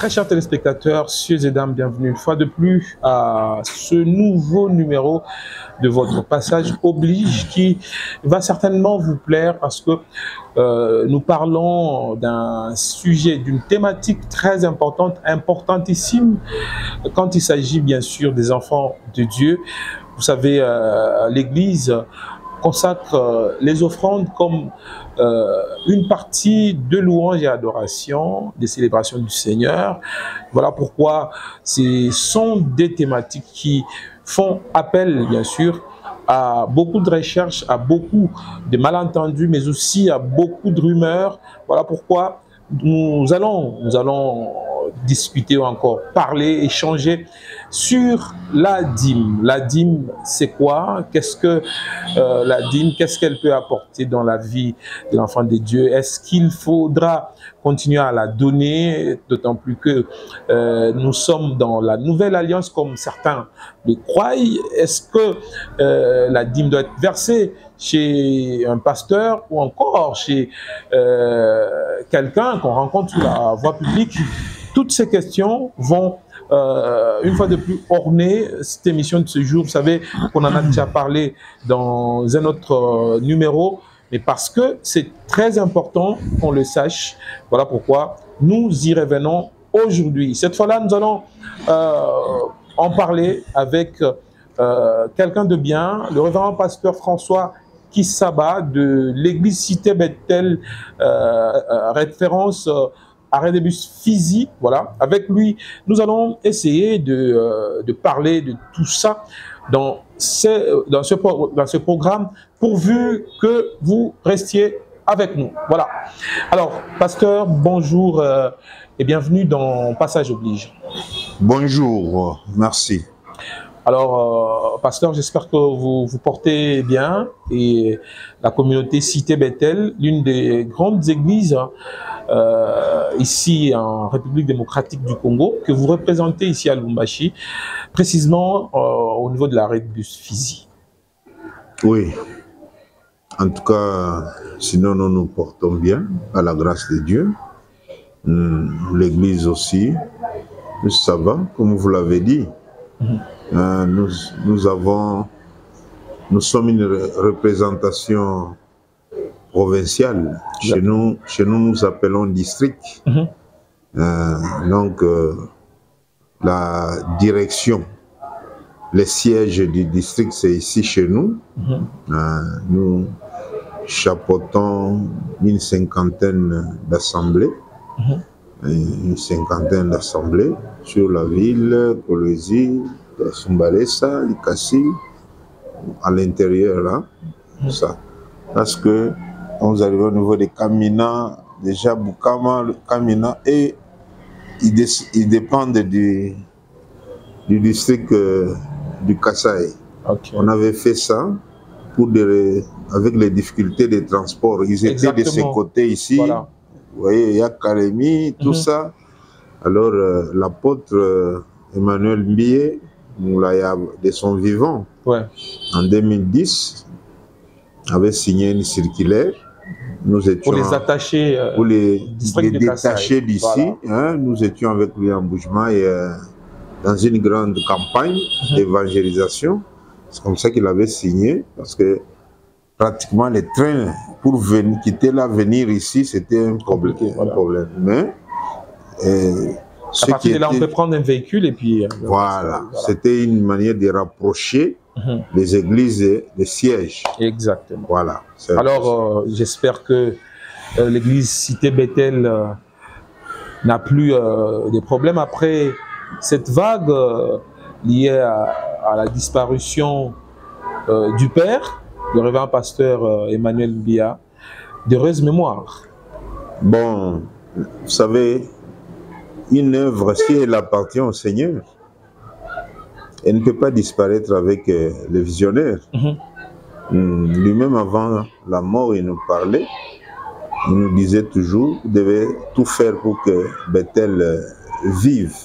Très chers téléspectateurs, cieux et dames, bienvenue une fois de plus à ce nouveau numéro de votre Passage Oblige qui va certainement vous plaire parce que nous parlons d'un sujet, d'une thématique très importante, importantissime quand il s'agit bien sûr des enfants de Dieu. Vous savez, l'Église consacre les offrandes comme une partie de louange et adoration, des célébrations du Seigneur. Voilà pourquoi ce sont des thématiques qui font appel, bien sûr, à beaucoup de recherches, à beaucoup de malentendus, mais aussi à beaucoup de rumeurs. Voilà pourquoi nous allons discuter ou encore parler, échanger sur la dîme. La dîme, c'est quoi? Qu'est-ce que la dîme, qu'est-ce qu'elle peut apporter dans la vie de l'enfant de Dieu? Est-ce qu'il faudra continuer à la donner, d'autant plus que nous sommes dans la nouvelle alliance comme certains le croient? Est-ce que la dîme doit être versée chez un pasteur ou encore chez quelqu'un qu'on rencontre sur la voie publique? Toutes ces questions vont une fois de plus orner cette émission de ce jour. Vous savez qu'on en a déjà parlé dans un autre numéro, mais parce que c'est très important qu'on le sache. Voilà pourquoi nous y revenons aujourd'hui. Cette fois-là, nous allons en parler avec quelqu'un de bien, le révérend pasteur François Kissaba de l'église Cité Bethel, référence à Redebus Fizi. Voilà, avec lui, nous allons essayer de parler de tout ça dans ce programme, pourvu que vous restiez avec nous. Voilà. Alors, pasteur, bonjour et bienvenue dans Passage Oblige. Bonjour, merci. Alors, pasteur, j'espère que vous vous portez bien et la communauté Cité Bethel, l'une des grandes églises ici en République démocratique du Congo, que vous représentez ici à Lubumbashi, précisément au niveau de la Redebus Fizi. Oui, en tout cas, sinon nous nous portons bien, à la grâce de Dieu. L'église aussi, ça va, comme vous l'avez dit. Nous sommes une représentation provinciale. Chez nous, nous appelons district. Donc, la direction, les sièges du district, c'est ici chez nous. Nous chapeautons une cinquantaine d'assemblées. Une cinquantaine d'assemblées sur la ville, Kolwezi, Sumbalesa, Likasi, à l'intérieur là, ça. Parce que on arrive au niveau des Kamina, déjà Bukama, le Kamina, et ils dépendent du district du Kasaï. Okay. On avait fait ça avec les difficultés des transports. Ils étaient de ce côté ici. Voilà. Vous voyez, il y a Karemi, tout ça. Alors, l'apôtre Emmanuel Mbié, Moulaya, de son vivant, en 2010, avait signé une circulaire. Nous étions pour les attachés, pour les détachés d'ici. Voilà. Nous étions avec lui en Boujma et dans une grande campagne d'évangélisation. C'est comme ça qu'il avait signé, parce que pratiquement les trains pour venir, quitter là, venir ici, c'était un problème. Mais à partir de là, on peut prendre un véhicule et puis... voilà, c'était une manière de rapprocher les églises et les sièges. Exactement. Voilà. Alors, j'espère que l'église Cité Bethel n'a plus de problèmes après cette vague liée à la disparition du père, le révérend pasteur Emmanuel Mbia, d'heureuse mémoire. Bon, vous savez, une œuvre, si elle appartient au Seigneur, elle ne peut pas disparaître avec le visionnaire. Lui-même, avant la mort, il nous parlait, il nous disait toujours, vous devez tout faire pour que Bethel vive.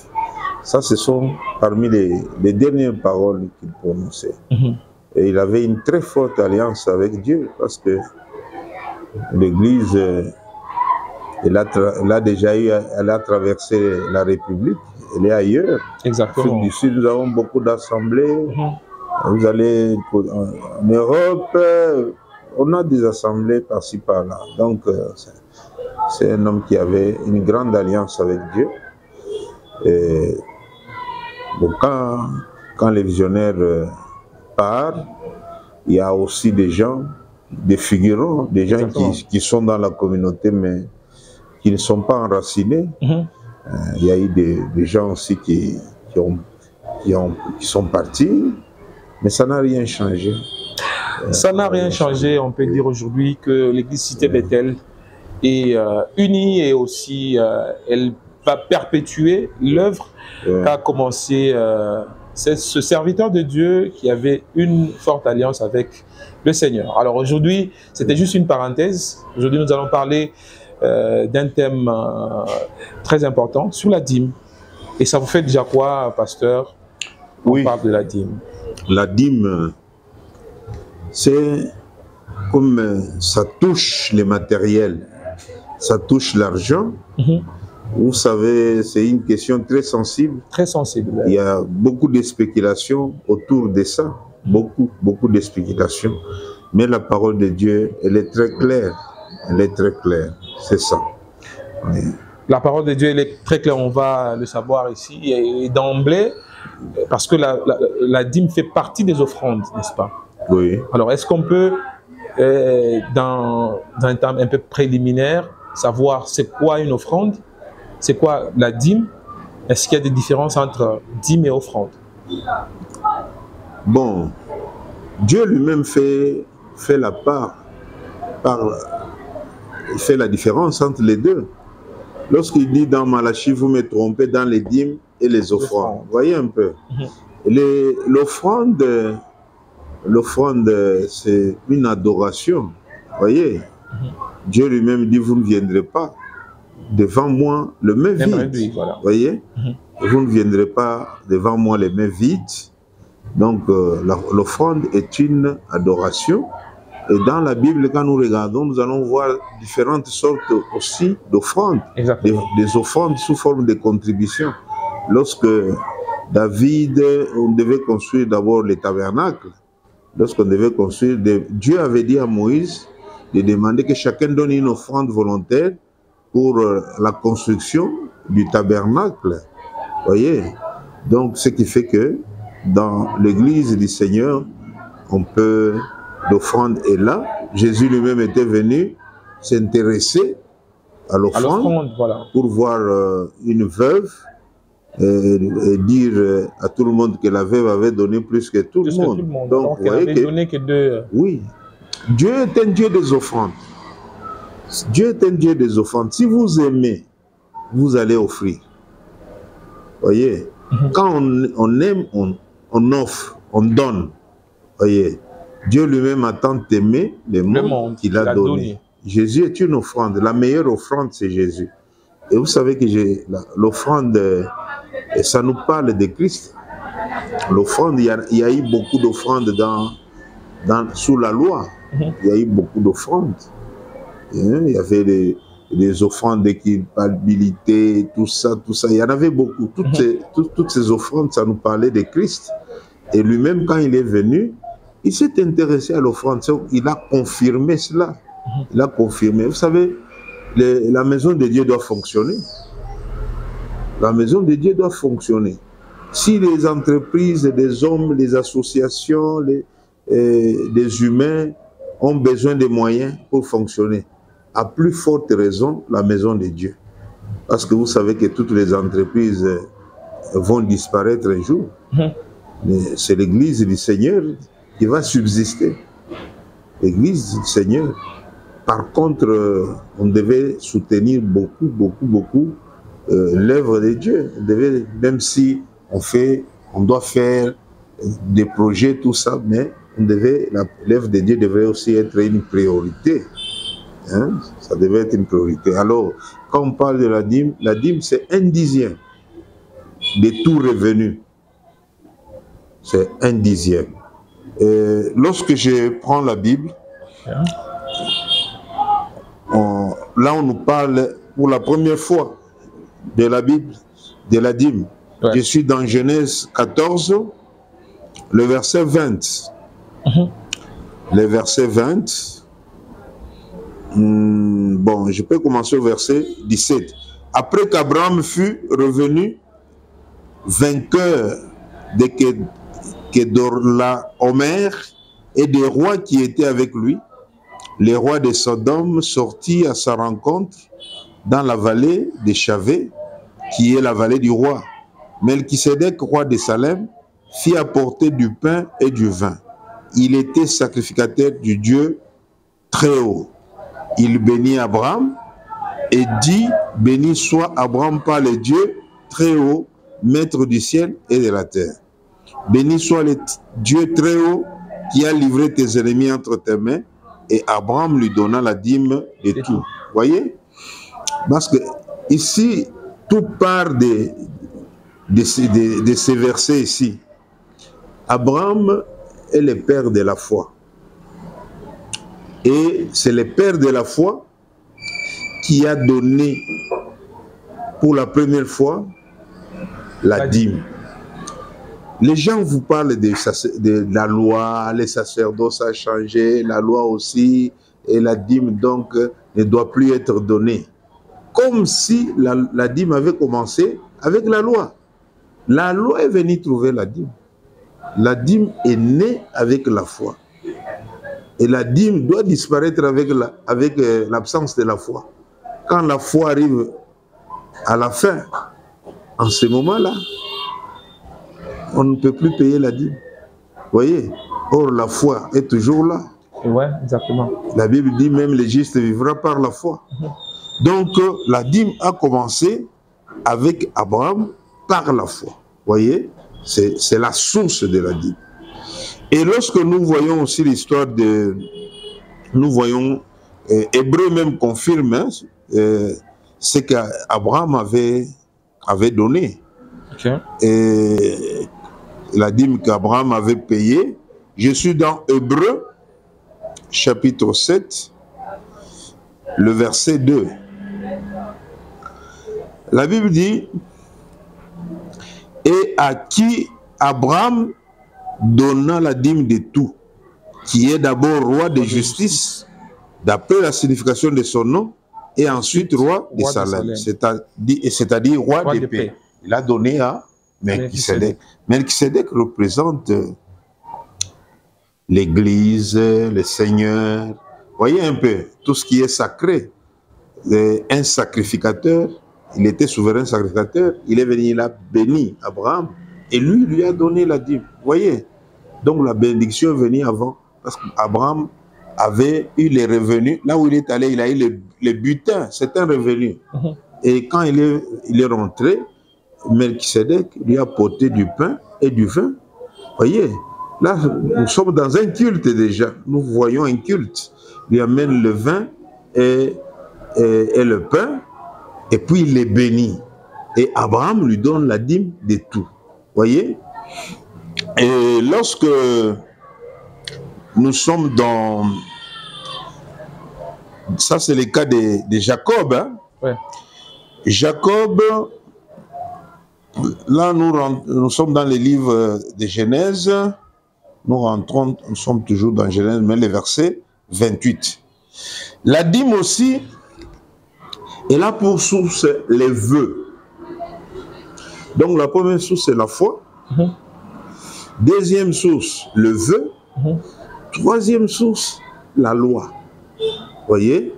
Ça, ce sont parmi les dernières paroles qu'il prononçait. Et il avait une très forte alliance avec Dieu, parce que l'Église Elle a déjà eu, elle a traversé la République, elle est ailleurs. Exactement. Afrique du Sud, nous avons beaucoup d'assemblées. Vous allez en Europe, on a des assemblées par-ci par-là. Donc, c'est un homme qui avait une grande alliance avec Dieu. Et bon, quand les visionnaires partent, il y a aussi des gens, des figurants, des gens qui sont dans la communauté, mais qui ne sont pas enracinés. Il y a eu des gens aussi qui sont partis, mais ça n'a rien changé. Ça n'a rien changé. On peut dire aujourd'hui que l'église Cité Bethel est unie et aussi elle va perpétuer l'œuvre qu'a commencé ce serviteur de Dieu qui avait une forte alliance avec le Seigneur. Alors aujourd'hui, c'était juste une parenthèse. Aujourd'hui, nous allons parler d'un thème très important sur la dîme. Et ça vous fait déjà quoi, pasteur? On parle de la dîme. La dîme, c'est comme ça touche les matériels, ça touche l'argent. Vous savez, c'est une question très sensible. Très sensible. Il y a beaucoup de spéculations autour de ça. Beaucoup de spéculations. Mais la parole de Dieu, elle est très claire. Elle est très claire. C'est ça. Oui. La parole de Dieu, elle est très claire. On va le savoir ici. Et d'emblée, parce que la dîme fait partie des offrandes, n'est-ce pas? Oui. Alors, est-ce qu'on peut, dans un temps un peu préliminaire, savoir c'est quoi une offrande? C'est quoi la dîme? Est-ce qu'il y a des différences entre dîme et offrande? Bon, Dieu lui-même fait la il fait la différence entre les deux. Lorsqu'il dit dans Malachie, vous me trompez dans les dîmes et les offrandes. Voyez un peu. L'offrande, c'est une adoration. Voyez. Dieu lui-même dit, vous ne viendrez pas devant moi les mains vides. Voilà. Voyez. Vous ne viendrez pas devant moi les mains vides. Donc, l'offrande est une adoration. Et dans la Bible, quand nous regardons, nous allons voir différentes sortes aussi d'offrandes. Des offrandes sous forme de contribution. Lorsque David, on devait construire d'abord les tabernacles. Lorsqu'on devait construire, Dieu avait dit à Moïse de demander que chacun donne une offrande volontaire pour la construction du tabernacle. Voyez? Donc, ce qui fait que dans l'église du Seigneur, l'offrande est là. Jésus lui-même était venu s'intéresser à l'offrande pour voir une veuve et dire à tout le monde que la veuve avait donné plus que tout le monde. Donc, elle avait donné que deux. Oui. Dieu est un Dieu des offrandes. Dieu est un Dieu des offrandes. Si vous aimez, vous allez offrir. Voyez. Quand on aime, on offre, on donne. Voyez. Dieu lui-même a tant aimé le monde qu'il a donné. Jésus est une offrande. La meilleure offrande, c'est Jésus. Et vous savez que l'offrande, ça nous parle de Christ. L'offrande, il y a eu beaucoup d'offrandes sous la loi. Il y a eu beaucoup d'offrandes. Il y avait des offrandes de culpabilité, tout ça. Il y en avait beaucoup. Toutes ces offrandes, ça nous parlait de Christ. Et lui-même, quand il est venu, il s'est intéressé à l'offrande. Il a confirmé cela. Il a confirmé. Vous savez, la maison de Dieu doit fonctionner. La maison de Dieu doit fonctionner. Si les entreprises, les hommes, les associations, les humains ont besoin de moyens pour fonctionner, à plus forte raison, la maison de Dieu. Parce que vous savez que toutes les entreprises vont disparaître un jour. Mais c'est l'église du Seigneur qui va subsister. L'église du Seigneur. Par contre, on devait soutenir beaucoup l'œuvre de Dieu. Même si on doit faire des projets, tout ça, mais l'œuvre de Dieu devrait aussi être une priorité. Hein? Ça devait être une priorité. Alors, quand on parle de la dîme c'est 1/10 de tout revenu. C'est 1/10. Lorsque je prends la Bible, là on nous parle pour la première fois de la Bible, de la dîme. Ouais. Je suis dans Genèse 14, le verset 20. Le verset 20. Bon, je peux commencer au verset 17. Après qu'Abraham fut revenu vainqueur de Kedorlaomer et des rois qui étaient avec lui, les rois de Sodome sortit à sa rencontre dans la vallée de Chavé, qui est la vallée du roi. Melchisédek, roi de Salem, fit apporter du pain et du vin. Il était sacrificateur du Dieu très haut. Il bénit Abraham et dit, béni soit Abraham par le Dieu très haut, maître du ciel et de la terre. Béni soit le Dieu très haut qui a livré tes ennemis entre tes mains. Et Abraham lui donna la dîme de tout. Voyez? Parce que ici, tout part de ces versets ici. Abraham est le père de la foi. Et c'est le père de la foi qui a donné pour la première fois la dîme. Les gens vous parlent de la loi, les sacerdoces a changé, la loi aussi, et la dîme donc ne doit plus être donnée. Comme si la dîme avait commencé avec la loi. La loi est venue trouver la dîme. La dîme est née avec la foi. Et la dîme doit disparaître avec l'absence de la foi. Quand la foi arrive à la fin, en ce moment-là, on ne peut plus payer la dîme. Vous voyez? Or, la foi est toujours là. Oui, exactement. La Bible dit même le juste vivra par la foi. Donc, la dîme a commencé avec Abraham par la foi. Vous voyez? C'est la source de la dîme. Et lorsque nous voyons aussi l'histoire de... Nous voyons... Hébreu même confirme hein, ce qu'Abraham avait donné. Okay. Et la dîme qu'Abraham avait payée. Je suis dans Hébreu, chapitre 7, le verset 2. La Bible dit, et à qui Abraham donna la dîme de tout, qui est d'abord roi de justice, d'après la signification de son nom, et ensuite roi de Salem, c'est-à-dire roi de paix. Il a donné à Melchisédek. Melchisédek représente l'Église, le Seigneur. Voyez un peu, tout ce qui est sacré. Un sacrificateur, il était souverain sacrificateur, il est venu, il a béni Abraham, et lui a donné la dîme. Voyez, donc la bénédiction est venue avant, parce qu'Abraham avait eu les revenus. Là où il est allé, il a eu les butins, c'est un revenu. Et quand il est rentré, Melchisédek lui a apporté du pain et du vin. Voyez, là, nous sommes dans un culte déjà. Nous voyons un culte. Il lui amène le vin et le pain, et puis il les bénit. Et Abraham lui donne la dîme de tout. Voyez? Et lorsque nous sommes dans... Ça, c'est le cas de Jacob. Hein? Ouais. Jacob... Là, nous sommes dans les livres de Genèse. Nous sommes toujours dans Genèse, mais le verset 28. La dîme aussi, elle a pour source les vœux. Donc, la première source, c'est la foi. Deuxième source, le vœu. Troisième source, la loi. Vous voyez,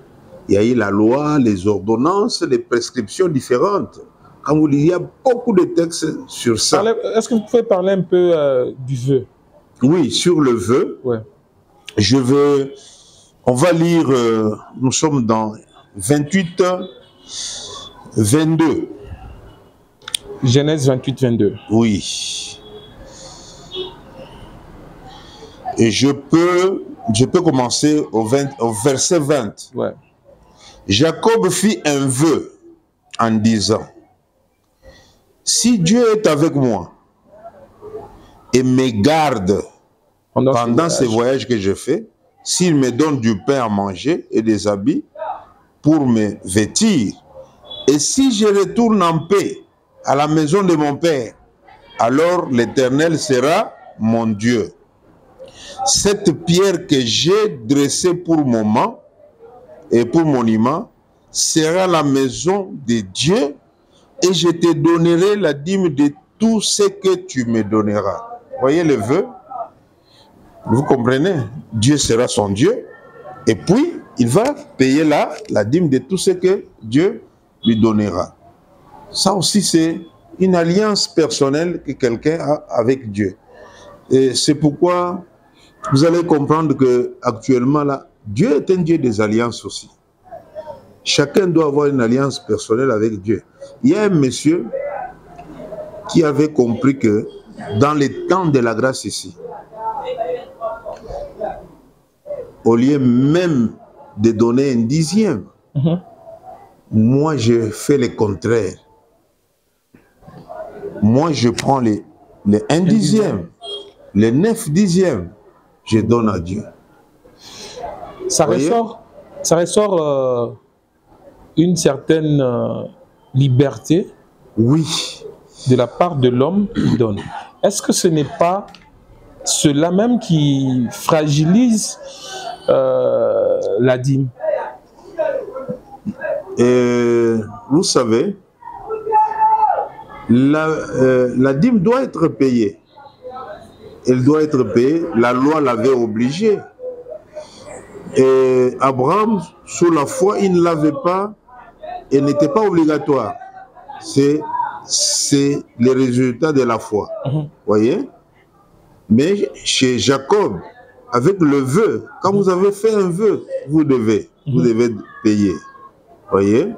il y a eu la loi, les ordonnances, les prescriptions différentes. Quand vous lisez, il y a beaucoup de textes sur ça. Est-ce que vous pouvez parler un peu du vœu? Oui, sur le vœu. Ouais. On va lire, nous sommes dans 28, 22. Genèse 28, 22. Oui. Et je peux commencer au verset 20. Ouais. Jacob fit un vœu en disant, si Dieu est avec moi et me garde pendant ces voyages que je fais, s'il me donne du pain à manger et des habits pour me vêtir, Et si je retourne en paix à la maison de mon Père, alors l'Éternel sera mon Dieu. Cette pierre que j'ai dressée pour mon mont et pour monument sera la maison de Dieu, et je te donnerai la dîme de tout ce que tu me donneras. Voyez le vœu? Vous comprenez? Dieu sera son Dieu, et puis il va payer la dîme de tout ce que Dieu lui donnera. Ça aussi, c'est une alliance personnelle que quelqu'un a avec Dieu. Et c'est pourquoi vous allez comprendre que actuellement là, Dieu est un Dieu des alliances aussi. Chacun doit avoir une alliance personnelle avec Dieu. Il y a un monsieur qui avait compris que dans les temps de la grâce ici, au lieu même de donner un dixième, moi je fais le contraire. Moi je prends les 1 dixième, les 9 dixièmes, je donne à Dieu. Ça ressort une certaine liberté, oui, de la part de l'homme qui donne. Est-ce que ce n'est pas cela même qui fragilise la dîme? Vous savez, la dîme doit être payée. Elle doit être payée. La loi l'avait obligée. Et Abraham, sous la foi, il ne l'avait pas. Elle n'était pas obligatoire. C'est le résultat de la foi. Voyez? Mais chez Jacob, avec le vœu, quand vous avez fait un vœu, vous devez payer. Voyez?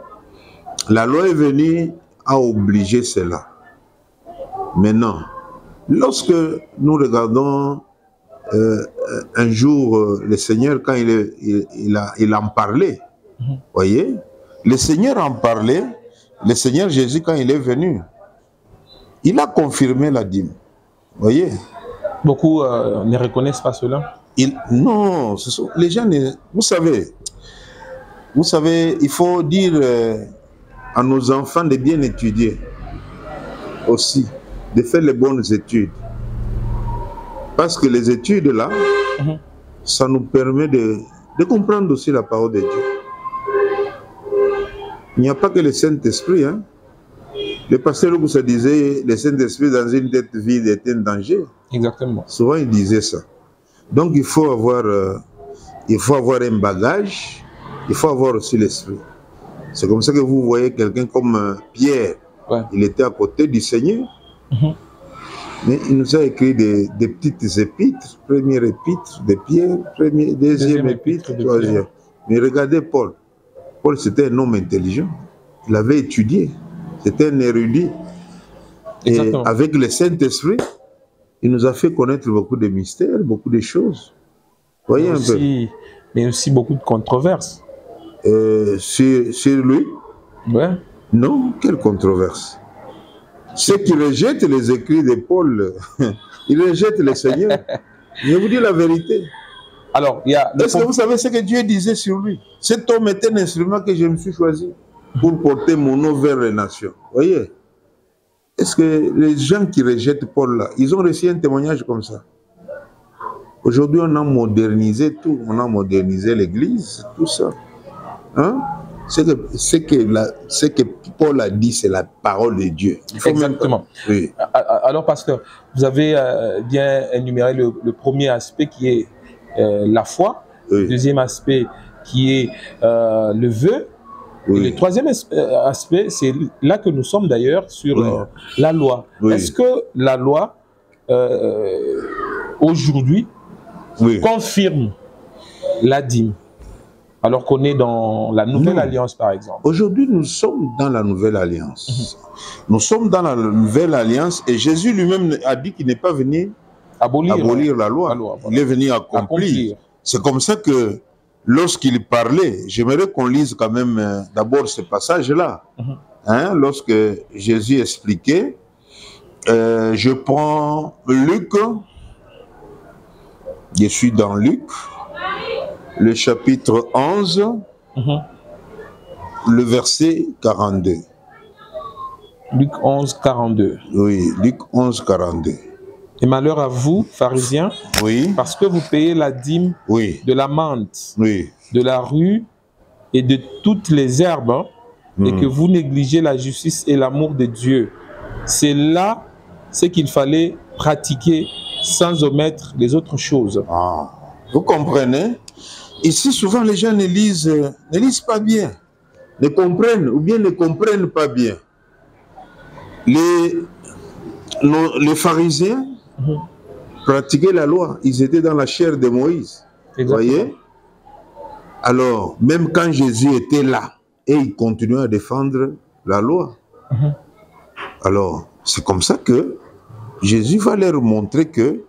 La loi est venue à obliger cela. Maintenant, lorsque nous regardons un jour le Seigneur, quand il en parlait, voyez, le Seigneur en parlait, le Seigneur Jésus, quand il est venu, il a confirmé la dîme. Voyez. Beaucoup ne reconnaissent pas cela. Non, les gens, vous savez, il faut dire à nos enfants de bien étudier aussi, de faire les bonnes études. Parce que les études là, ça nous permet de comprendre aussi la parole de Dieu. Il n'y a pas que le Saint-Esprit. Hein. Le pasteur Lugu se disait, le Saint-Esprit dans une tête vide est un danger. Exactement. Souvent il disait ça. Donc il faut avoir un bagage, il faut avoir aussi l'Esprit. C'est comme ça que vous voyez quelqu'un comme Pierre. Ouais. Il était à côté du Seigneur. Mais il nous a écrit des petites épîtres, première épître de Pierre, deuxième épître, troisième. Mais regardez Paul. Paul, c'était un homme intelligent. Il avait étudié. C'était un érudit. Exactement. Et avec le Saint-Esprit, il nous a fait connaître beaucoup de mystères, beaucoup de choses. Voyez un peu. Mais aussi beaucoup de controverses. Sur lui? Ouais. Non, quelle controverse? Ceux qui rejettent les écrits de Paul, ils rejettent le Seigneur. Je vous dis la vérité. Alors, est-ce que vous savez ce que Dieu disait sur lui? Cet homme est un instrument que je me suis choisi pour porter mon nom vers les nations. Voyez? Est-ce que les gens qui rejettent Paul là, ils ont reçu un témoignage comme ça? Aujourd'hui, on a modernisé tout. On a modernisé l'église, tout ça. Hein? Ce que Paul a dit, c'est la parole de Dieu. Exactement. Oui. Alors, pasteur, vous avez bien énuméré le premier aspect qui est la foi, oui. Le deuxième aspect qui est le vœu, oui. Et le troisième aspect, c'est là que nous sommes d'ailleurs sur oui. La loi. Oui. Est-ce que la loi, aujourd'hui, oui. confirme la dîme? Alors qu'on est dans la nouvelle alliance, par exemple. Aujourd'hui, nous sommes dans la nouvelle alliance. Nous sommes dans la nouvelle alliance et Jésus lui-même a dit qu'il n'est pas venu abolir la loi. Voilà. Il est venu accomplir. C'est comme ça que lorsqu'il parlait, j'aimerais qu'on lise quand même d'abord ce passage-là. Hein, lorsque Jésus expliquait, je prends Luc, je suis dans Luc, le chapitre 11, le verset 42. Luc 11, 42. Oui, Luc 11, 42. Et malheur à vous, pharisiens, Oui, parce que vous payez la dîme oui, de la menthe, oui. de la rue et de toutes les herbes, hein, et que vous négligez la justice et l'amour de Dieu. C'est là ce qu'il fallait pratiquer sans omettre les autres choses. Ah, vous comprenez? Ici, souvent, les gens ne lisent pas bien, ne comprennent ou bien ne comprennent pas bien. Les pharisiens pratiquaient la loi. Ils étaient dans la chair de Moïse. Vous voyez? Alors, même quand Jésus était là, et il continuait à défendre la loi. Alors, c'est comme ça que Jésus va leur montrer que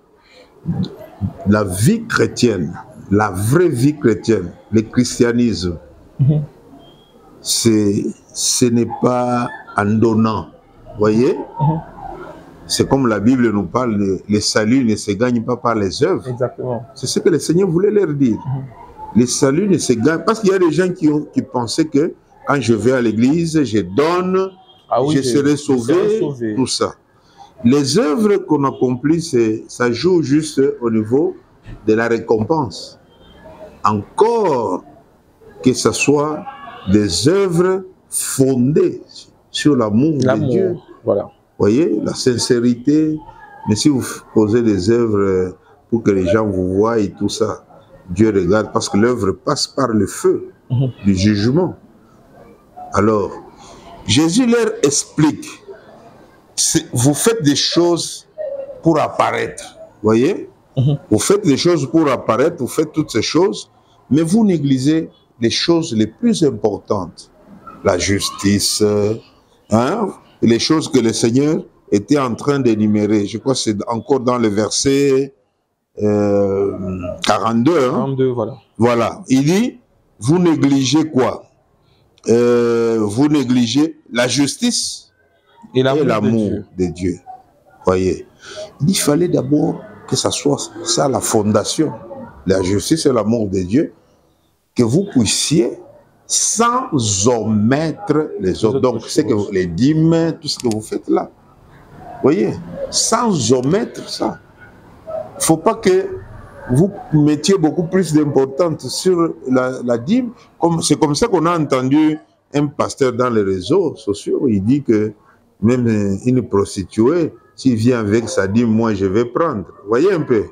la vie chrétienne, la vraie vie chrétienne, le christianisme, ce n'est pas en donnant. Vous voyez? C'est comme la Bible nous parle, le salut ne se gagne pas par les œuvres. Exactement. C'est ce que le Seigneur voulait leur dire. Le salut ne se gagne parce qu'il y a des gens qui pensaient que quand je vais à l'église, je donne, je serai sauvé, tout ça. Les œuvres qu'on accomplit, ça joue juste au niveau de la récompense. Encore que ce soit des œuvres fondées sur l'amour de Dieu. Voilà. Vous voyez, la sincérité. Mais si vous posez des œuvres pour que les gens vous voient et tout ça, Dieu regarde parce que l'œuvre passe par le feu du jugement. Alors, Jésus leur explique, vous faites des choses pour apparaître. Vous voyez? Vous faites des choses pour apparaître, vous faites toutes ces choses, mais vous négligez les choses les plus importantes. La justice, les choses que le Seigneur était en train d'énumérer. Je crois que c'est encore dans le verset 42. 42, voilà. Voilà. Il dit, vous négligez quoi? Vous négligez la justice et l'amour de Dieu. Voyez. Il fallait d'abord que ça soit ça la fondation. La justice et l'amour de Dieu. Que vous puissiez sans omettre les autres. Donc, c'est que les dîmes, tout ce que vous faites là. Voyez, sans omettre ça. Il ne faut pas que vous mettiez beaucoup plus d'importance sur la dîme. C'est comme ça qu'on a entendu un pasteur dans les réseaux sociaux. Il dit que même une prostituée, s'il vient avec sa dîme, moi je vais prendre. Voyez un peu.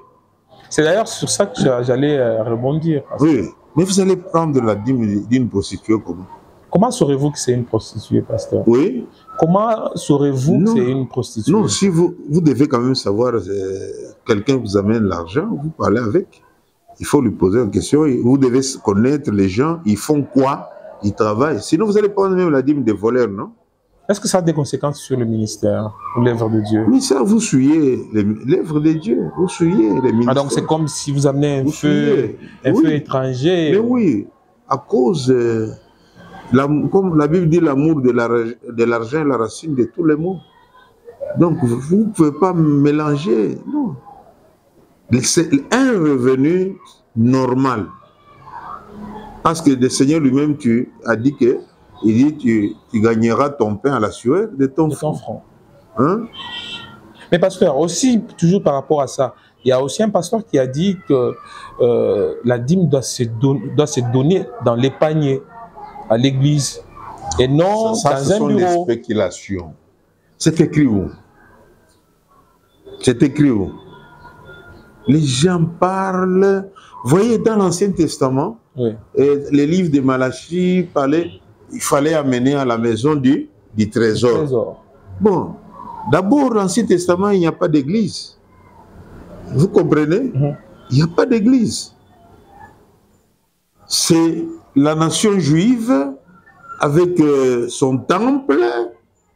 C'est d'ailleurs sur ça que j'allais rebondir. Oui. Mais vous allez prendre la dîme d'une prostituée comment? Comment saurez-vous que c'est une prostituée, pasteur? Oui. Comment saurez-vous que c'est une prostituée? Non, si vous devez quand même savoir, quelqu'un vous amène l'argent, vous parlez avec. Il faut lui poser une question. Vous devez connaître les gens, ils font quoi, ils travaillent. Sinon, vous allez prendre même la dîme des voleurs, non? Est-ce que ça a des conséquences sur le ministère ou l'œuvre de Dieu? Oui, ça, vous suyez l'œuvre de Dieu, vous suyez les ministères. Ah, donc c'est comme si vous amenez un feu étranger. Mais oui, à cause, comme la Bible dit, l'amour de l'argent est la racine de tous les maux. Donc, vous ne pouvez pas mélanger, non. C'est un revenu normal. Parce que le Seigneur lui-même a dit que il dit tu gagneras ton pain à la sueur de ton front. Hein? Mais pasteur, aussi, toujours par rapport à ça, il y a aussi un pasteur qui a dit que la dîme doit se donner dans les paniers, à l'église, et non dans un bureau. Ce sont des spéculations. C'est écrit où? C'est écrit où? Les gens parlent. Vous voyez, dans l'Ancien Testament, oui. Les livres de Malachie parlaient, il fallait amener à la maison du trésor. Bon, d'abord, dans l'Ancien Testament, il n'y a pas d'église. Vous comprenez? Il n'y a pas d'église. C'est la nation juive avec son temple,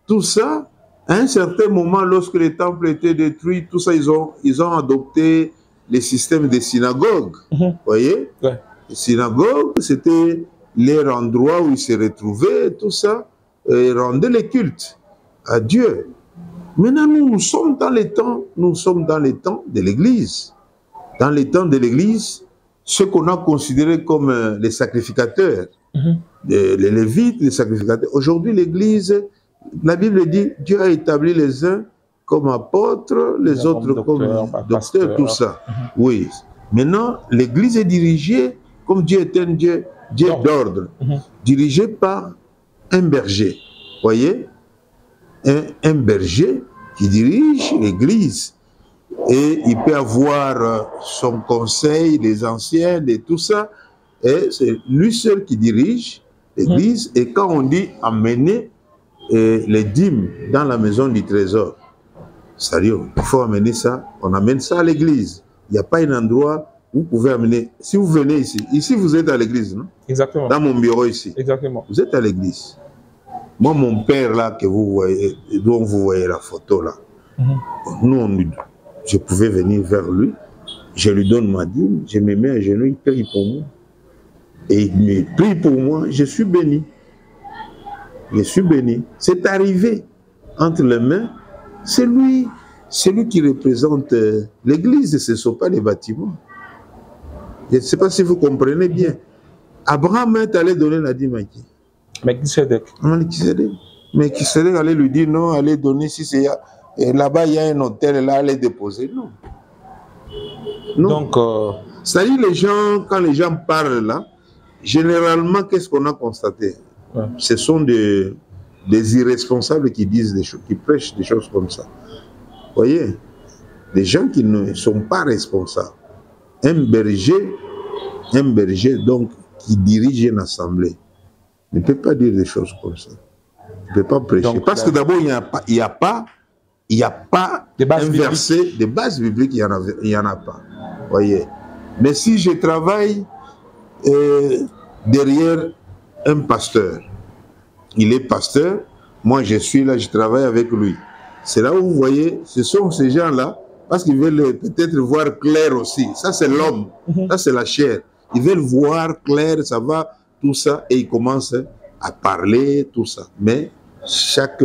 tout ça. À un certain moment, lorsque le temple était détruit, tout ça, ils ont adopté les systèmes des synagogues. Vous voyez? Ouais. Les synagogues, c'était leur endroit où ils se retrouvaient, tout ça, et rendaient les cultes à Dieu. Maintenant, nous sommes dans les temps de l'Église. Dans les temps de l'Église, ceux qu'on a considérés comme les sacrificateurs, les lévites, les sacrificateurs. Aujourd'hui, l'Église, la Bible dit, Dieu a établi les uns comme apôtres, les autres comme docteurs, tout ça. Oui. Maintenant, l'Église est dirigée, comme Dieu est un Dieu d'ordre, dirigé par un berger. Voyez, un berger qui dirige l'Église. Et il peut avoir son conseil, les anciens, et tout ça. Et c'est lui seul qui dirige l'Église. Et quand on dit amener les dîmes dans la maison du trésor, c'est-à-dire, il faut amener ça, on amène ça à l'Église. Il n'y a pas un endroit où vous pouvez amener. Si vous venez ici vous êtes à l'Église, non? Exactement. Dans mon bureau ici. Exactement. Vous êtes à l'Église. Moi, mon père là, que vous voyez, dont vous voyez la photo là, je pouvais venir vers lui, je lui donne ma dîme, je me mets à genoux, il prie pour moi. Et il me prie pour moi, je suis béni. Je suis béni. C'est arrivé entre les mains, c'est lui qui représente l'Église, ce ne sont pas les bâtiments. Je ne sais pas si vous comprenez bien. Abraham est allé donner la dîme à qui? Melchisedec. Melchisedec allait lui dire non, allez donner si c'est là-bas il y a un hôtel, là allez déposer. Non. Donc, c'est-à-dire les gens, quand les gens parlent là, généralement qu'est-ce qu'on a constaté? Ce sont des irresponsables qui disent des choses, qui prêchent des choses comme ça. Vous voyez, des gens qui ne sont pas responsables. Un berger donc qui dirige une assemblée ne peut pas dire des choses comme ça. Il ne peut pas prêcher. Donc, parce que d'abord, il n'y a pas un verset de base biblique, il n'y en a pas. Voyez. Mais si je travaille derrière un pasteur, il est pasteur, moi je suis là, je travaille avec lui. C'est là où vous voyez, ce sont ces gens-là, parce qu'ils veulent peut-être voir clair aussi. Ça c'est l'homme, ça c'est la chair. Ils veulent voir clair, ça va, tout ça, et ils commencent à parler, tout ça. Mais chaque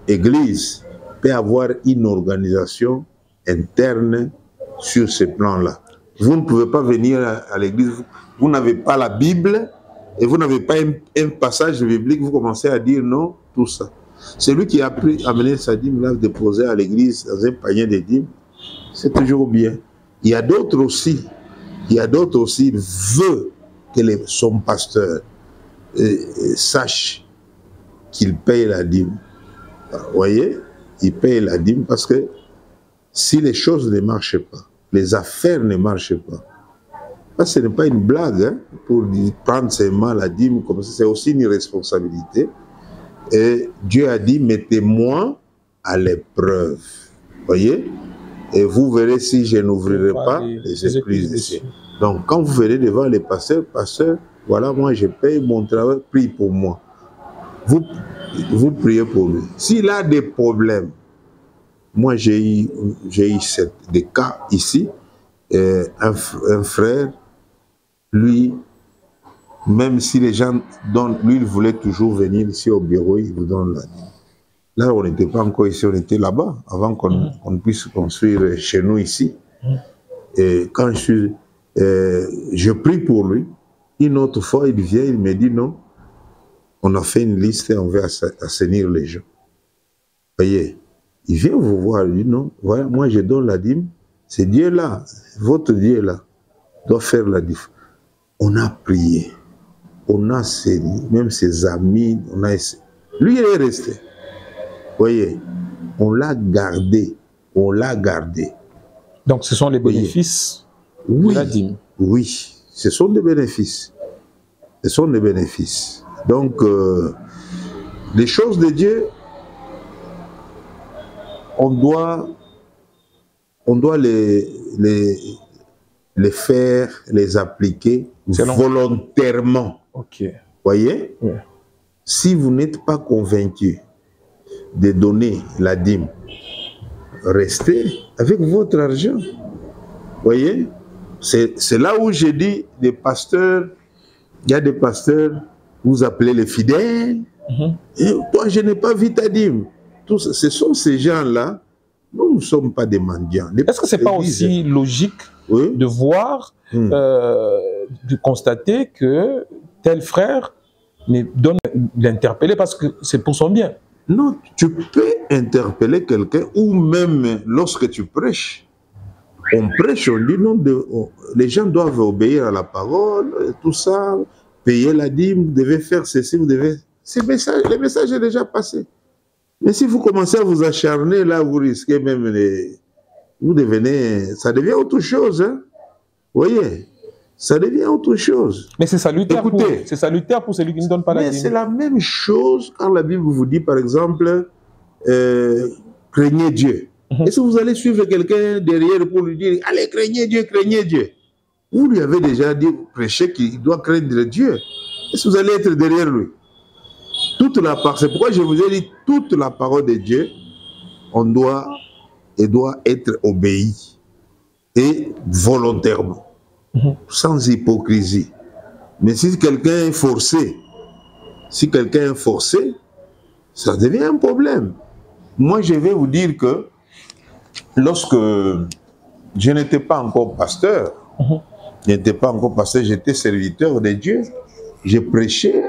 église peut avoir une organisation interne sur ce plan-là. Vous ne pouvez pas venir à l'église, vous n'avez pas la Bible, et vous n'avez pas un passage biblique, vous commencez à dire non, tout ça. C'est lui qui a amené sa dîme là, déposé à l'église dans un panier de dîmes, c'est toujours bien. Il y a d'autres aussi, veut que son pasteur sache qu'il paye la dîme. Vous voyez, il paye la dîme parce que si les choses ne marchent pas, les affaires ne marchent pas, ce n'est pas une blague, hein, pour prendre seulement la dîme comme ça, c'est aussi une responsabilité. Et Dieu a dit, mettez-moi à l'épreuve. Voyez? Et vous verrez si je n'ouvrirai pas les esprits des cieux. Donc, quand vous verrez devant les pasteurs, voilà, moi je paye mon travail, prie pour moi. Vous priez pour lui. S'il a des problèmes, moi j'ai eu des cas ici, un frère, lui, même si les gens donnent, lui, il voulait toujours venir ici au bureau, il vous donne la dîme. Là, on n'était pas encore ici, on était là-bas, avant qu'on puisse construire chez nous ici. Et quand je prie pour lui, une autre fois, il vient, il me dit non, on a fait une liste et on veut assainir les gens. Voyez, il vient vous voir, il dit non, voilà, moi je donne la dîme, c'est Dieu là, votre Dieu là, doit faire la différence. On a prié. On a saigné, même ses amis, on a essayé. Lui, il est resté. Vous voyez, on l'a gardé. Donc, ce sont les bénéfices de la dîme. Oui, ce sont des bénéfices. Donc, les choses de Dieu, on doit les faire, les appliquer volontairement. Ok. Voyez? Ouais. Si vous n'êtes pas convaincu de donner la dîme, restez avec votre argent. Voyez? C'est là où j'ai dit des pasteurs, il y a des pasteurs, vous appelez les fidèles, et toi je n'ai pas vu ta dîme. Ce sont ces gens-là, nous ne sommes pas des mendiants. Est-ce que ce n'est pas aussi logique de voir, de constater que tel frère, mais donne l'interpeller parce que c'est pour son bien. Non, tu peux interpeller quelqu'un ou même lorsque tu prêches. On prêche, on dit non, les gens doivent obéir à la parole, tout ça, payer la dîme, vous devez faire ceci, vous devez... Le message est déjà passé. Mais si vous commencez à vous acharner, là, vous risquez même vous devenez... Ça devient autre chose, hein. Vous voyez, ça devient autre chose. Mais c'est salutaire, pour celui qui ne donne pas la dîme. Mais c'est la même chose quand la Bible vous dit, par exemple, craignez Dieu. Est-ce que vous allez suivre quelqu'un derrière pour lui dire, allez, craignez Dieu, craignez Dieu? Vous lui avez déjà dit, prêcher qu'il doit craindre Dieu. Est-ce que vous allez être derrière lui? Toute la parole, c'est pourquoi je vous ai dit, toute la parole de Dieu, doit être obéie. Et volontairement. Sans hypocrisie. Mais si quelqu'un est forcé, ça devient un problème. Moi, je vais vous dire que lorsque je n'étais pas encore pasteur, j'étais serviteur de Dieu, je prêchais,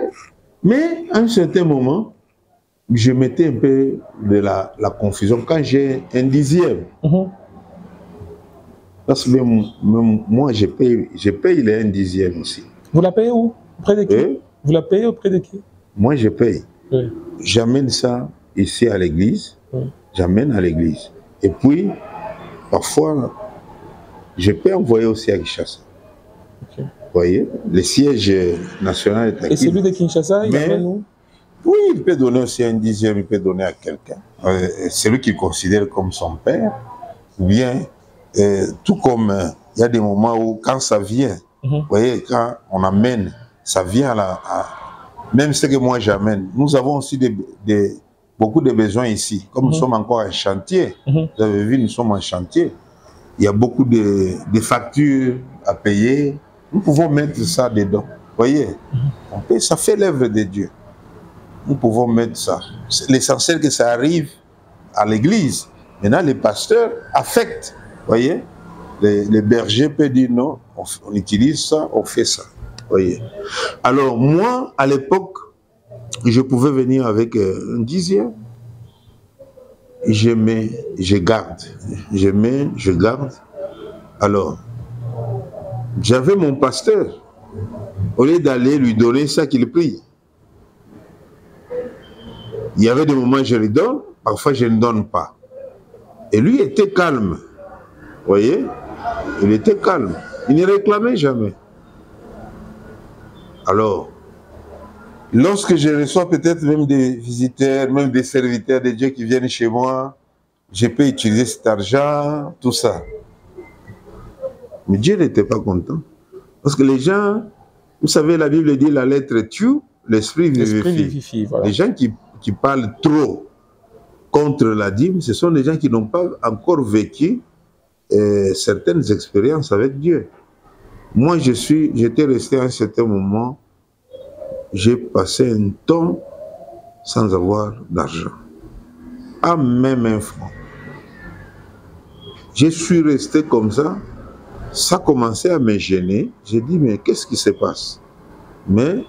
mais à un certain moment, je mettais un peu de la confusion quand j'ai un dixième. Parce que même moi, je paye les 1/10 aussi. Vous la payez où? Auprès de qui? Vous la payez auprès de qui? Moi, je paye. Oui. J'amène ça ici à l'église. Oui. J'amène à l'église. Et puis, parfois, je peux envoyer aussi à Kinshasa. Okay. Vous voyez, le siège national est à Kinshasa. Et celui de Kinshasa, il amène où? Oui, il peut donner aussi 1/10, il peut donner à quelqu'un. Celui qu'il considère comme son père, ou bien... tout comme il y a des moments où quand ça vient, vous voyez, quand on amène, ça vient même ce que moi j'amène. Nous avons aussi beaucoup de besoins ici. Comme nous sommes encore en chantier, vous avez vu, nous sommes en chantier. Il y a beaucoup de factures à payer. Nous pouvons mettre ça dedans. Vous voyez, ça fait l'œuvre de Dieu. Nous pouvons mettre ça. L'essentiel que ça arrive à l'église. Maintenant, les pasteurs affectent. Voyez, les bergers peuvent dire non, on utilise ça, on fait ça. Voyez. Alors moi, à l'époque, je pouvais venir avec 1/10. Je mets, je garde. Je mets, je garde. Alors, j'avais mon pasteur. Au lieu d'aller lui donner ça qu'il prie. Il y avait des moments où je lui donne, parfois je ne donne pas. Et lui était calme. Vous voyez, il était calme. Il ne réclamait jamais. Alors, lorsque je reçois peut-être même des visiteurs, même des serviteurs de Dieu qui viennent chez moi, je peux utiliser cet argent, tout ça. Mais Dieu n'était pas content. Parce que les gens, vous savez, la Bible dit la lettre tue, l'esprit vivifie. Voilà. Les gens qui parlent trop contre la dîme, ce sont des gens qui n'ont pas encore vécu certaines expériences avec Dieu. Moi, j'étais resté à un certain moment, j'ai passé un temps sans avoir d'argent. Pas même un franc. Je suis resté comme ça, ça commençait à me gêner. J'ai dit, mais qu'est-ce qui se passe? Mais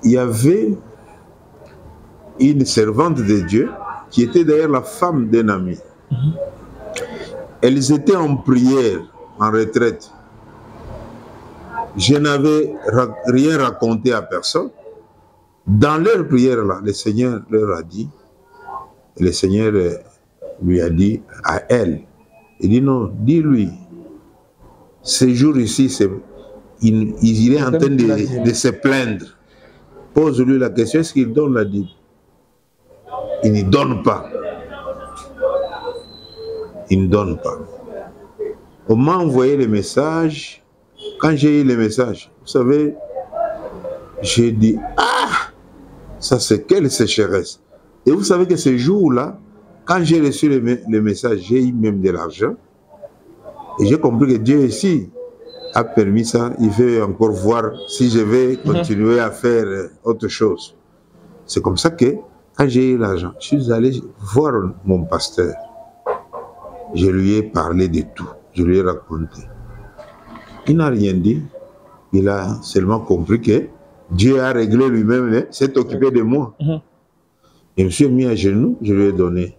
il y avait une servante de Dieu qui était d'ailleurs la femme d'un ami. Elles étaient en prière, en retraite. Je n'avais rien raconté à personne. Dans leur prière, là, le Seigneur leur a dit, le Seigneur lui a dit à elle, il dit non, dis-lui, ce jour ici, il est en train de se plaindre. Pose-lui la question, est-ce qu'il donne la dîme? Il ne donne pas. Il ne donne pas. On m'a envoyé le message. Quand j'ai eu le message, vous savez, j'ai dit, ah, ça c'est quelle sécheresse. Et vous savez que ce jour-là, quand j'ai reçu le message, j'ai eu même de l'argent. Et j'ai compris que Dieu ici a permis ça. Il veut encore voir si je vais continuer à faire autre chose. C'est comme ça que, quand j'ai eu l'argent, je suis allé voir mon pasteur. Je lui ai parlé de tout. Je lui ai raconté. Il n'a rien dit. Il a seulement compris que Dieu a réglé lui-même, s'est occupé de moi. Je me suis mis à genoux, je lui ai donné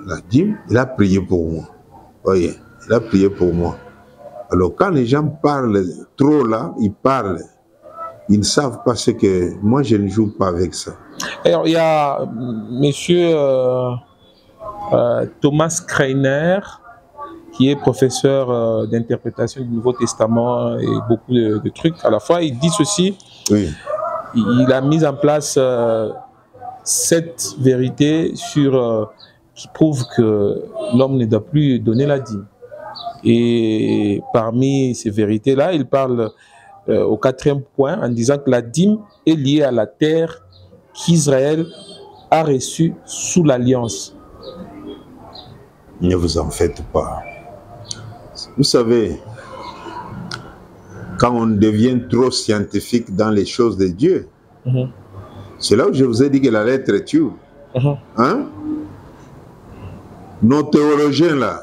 la dîme, il a prié pour moi. Voyez, il a prié pour moi. Alors quand les gens parlent trop là, ils parlent, ils ne savent pas ce que... Moi, je ne joue pas avec ça. Alors, il y a monsieur Thomas Kreiner, qui est professeur d'interprétation du Nouveau Testament et beaucoup de trucs à la fois. Il dit ceci, Oui. Il a mis en place cette vérité qui prouve que l'homme ne doit plus donner la dîme. Et parmi ces vérités-là, il parle au 4e point en disant que la dîme est liée à la terre qu'Israël a reçue sous l'alliance. Ne vous en faites pas. Vous savez, quand on devient trop scientifique dans les choses de Dieu, c'est là où je vous ai dit que la lettre tue. Hein? Nos théologiens là,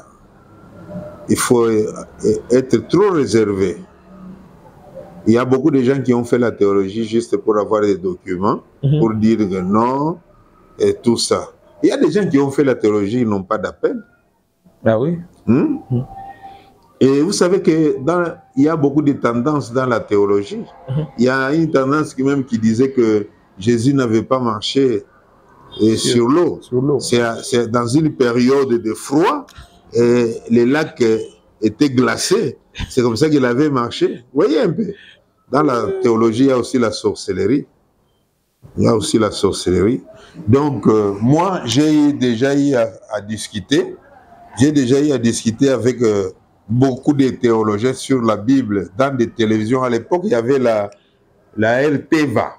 il faut être trop réservé. Il y a beaucoup de gens qui ont fait la théologie juste pour avoir des documents, pour dire que non, et tout ça. Il y a des gens qui ont fait la théologie, ils n'ont pas d'appel. Ah oui. Et vous savez que il y a beaucoup de tendances dans la théologie. Il y a une tendance qui disait que Jésus n'avait pas marché sur l'eau. C'est dans une période de froid, et les lacs étaient glacés. C'est comme ça qu'il avait marché. Vous voyez un peu. Dans la théologie, il y a aussi la sorcellerie. Il y a aussi la sorcellerie. Donc, moi, j'ai déjà eu à discuter. J'ai déjà eu à discuter avec beaucoup de théologiens sur la Bible dans des télévisions. À l'époque, il y avait la RTVA.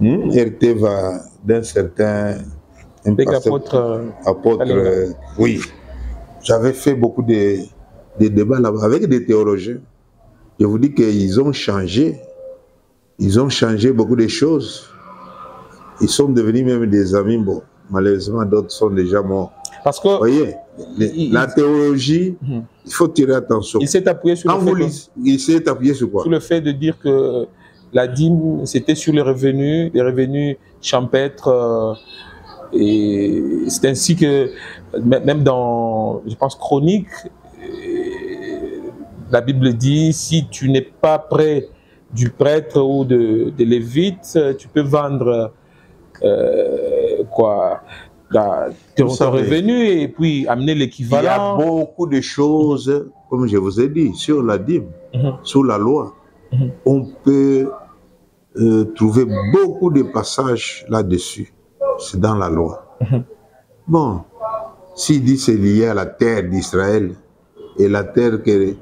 RTVA d'un certain apôtre. Oui. J'avais fait beaucoup de débats là-bas avec des théologiens. Je vous dis qu'ils ont changé. Ils ont changé beaucoup de choses. Ils sont devenus même des amis. Bon, malheureusement, d'autres sont déjà morts. Parce que... Vous voyez, la théologie, il faut tirer attention. Il s'est appuyé sur il s'est appuyé sur quoi? Sur le fait de dire que la dîme, c'était sur les revenus champêtres. Et c'est ainsi que, même dans, je pense, Chronique, la Bible dit, si tu n'es pas près du prêtre ou de lévite, tu peux vendre ton revenu et puis amener l'équivalent. Il y a beaucoup de choses, comme je vous ai dit, sur la dîme, sur la loi. On peut trouver beaucoup de passages là-dessus. C'est dans la loi. Bon, s'il dit c'est lié à la terre d'Israël, et la terre que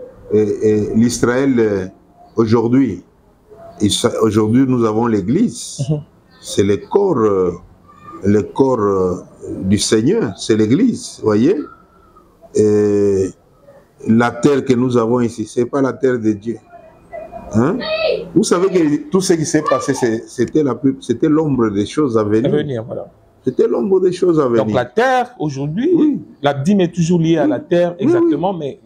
l'Israël aujourd'hui, nous avons l'Église. C'est le corps du Seigneur, c'est l'Église, voyez. Et la terre que nous avons ici, c'est pas la terre de Dieu. Hein? Vous savez que tout ce qui s'est passé, c'était l'ombre des choses à venir. Voilà. C'était l'ombre des choses à venir. Donc la terre, aujourd'hui, la dîme est toujours liée à la terre, exactement, mais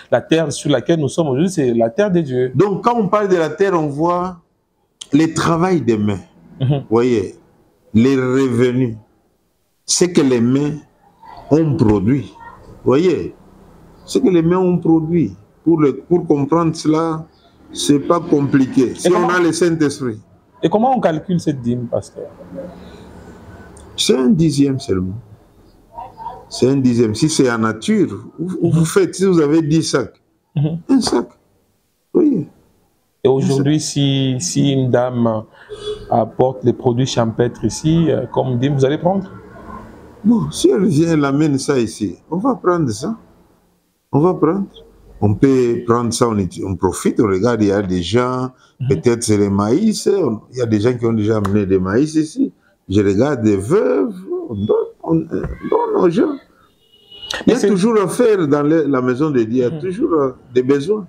la terre sur laquelle nous sommes aujourd'hui, c'est la terre de Dieu. Donc quand on parle de la terre, on voit le travail des mains. Vous voyez, les revenus, ce que les mains ont produit. Vous voyez, ce que les mains ont produit. Pour comprendre cela, c'est pas compliqué. Si on a le Saint-Esprit. Et comment on calcule cette dîme, pasteur? C'est un dixième seulement. C'est un dixième. Si c'est en nature, vous faites, si vous avez 10 sacs, un sac. Oui. Et aujourd'hui, si une dame apporte les produits champêtres ici, comme dîme, vous allez prendre? Bon, si elle vient, elle amène ça ici, on va prendre ça. On va prendre. On peut prendre ça, on profite, on regarde, il y a des gens, peut-être c'est le maïs, il y a des gens qui ont déjà amené des maïs ici. Je regarde des veuves, on donne aux gens. Il y a toujours à faire dans la maison de Dieu, il y a toujours des besoins.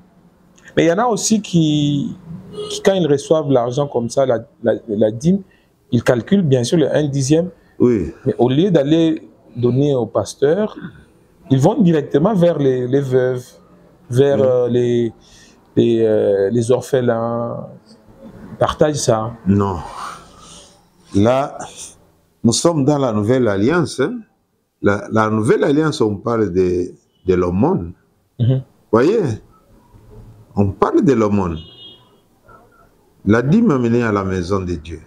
Mais il y en a aussi qui quand ils reçoivent l'argent comme ça, la dîme, ils calculent bien sûr le 1 dixième. Oui. Mais au lieu d'aller donner au pasteur, ils vont directement vers les veuves, vers les orphelins, partagent ça. Non. Là, nous sommes dans la nouvelle alliance. Hein? La nouvelle alliance, on parle de l'aumône. Voyez, on parle de l'aumône. La dîme amenée à la maison de Dieu.